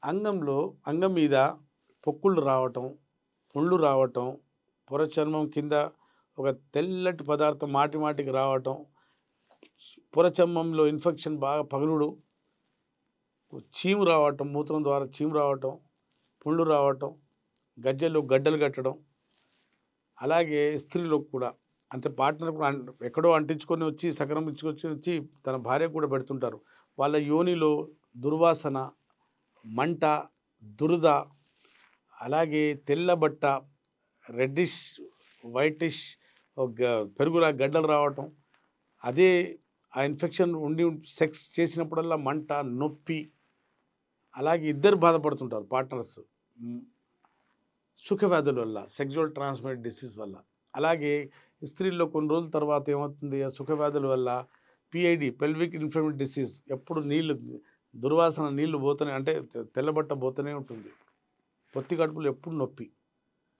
అంగంలో అంగం మీద పొక్కులు రావటం, పుండ్లు రావటం, పొర చర్మం కింద ఒక తెల్లటి పదార్థం మాటి మాటికి రావటం, పొర చర్మంలో ఇన్ఫెక్షన్ బాగా పగులుడు, చీము రావటం, మూత్రం ద్వారా చీము రావటం, పుండ్లు రావటం, గజ్జల్లో గడ్డలు కట్టడం, అలాగే స్త్రీలకు కూడా అంటే పార్ట్నర్ కూడా ఎక్కడో అంటించుకొని వచ్చి సంక్రమించుకొచ్చి వచ్చి తన భార్యకు కూడా పెడుతుంటారు. వాళ్ళ యోనిలో దుర్వాసన, మంట, దురద, అలాగే తెల్ల బట్ట, రెడ్డిష్, వైటిష్ పెరుగులా గడ్డలు రావటం, అదే ఆ ఇన్ఫెక్షన్ ఉండి సెక్స్ చేసినప్పుడల్లా మంట, నొప్పి, అలాగే ఇద్దరు బాధపడుతుంటారు పార్ట్నర్స్. సుఖవ్యాధుల వల్ల, సెక్సువల్ ట్రాన్స్మిటెడ్ డిసీజ్ వల్ల. అలాగే స్త్రీల్లో కొన్ని రోజుల తర్వాత ఏమవుతుంది, ఆ సుఖవ్యాధుల వల్ల పిఐడి, పెల్విక్ ఇన్ఫ్లమేటరీ డిసీజ్, ఎప్పుడు నీళ్ళు దుర్వాసన నీళ్లు పోతూనే అంటే తెల్లబట్ట పోతూనే ఉంటుంది. పొత్తి కడుపులో ఎప్పుడు నొప్పి.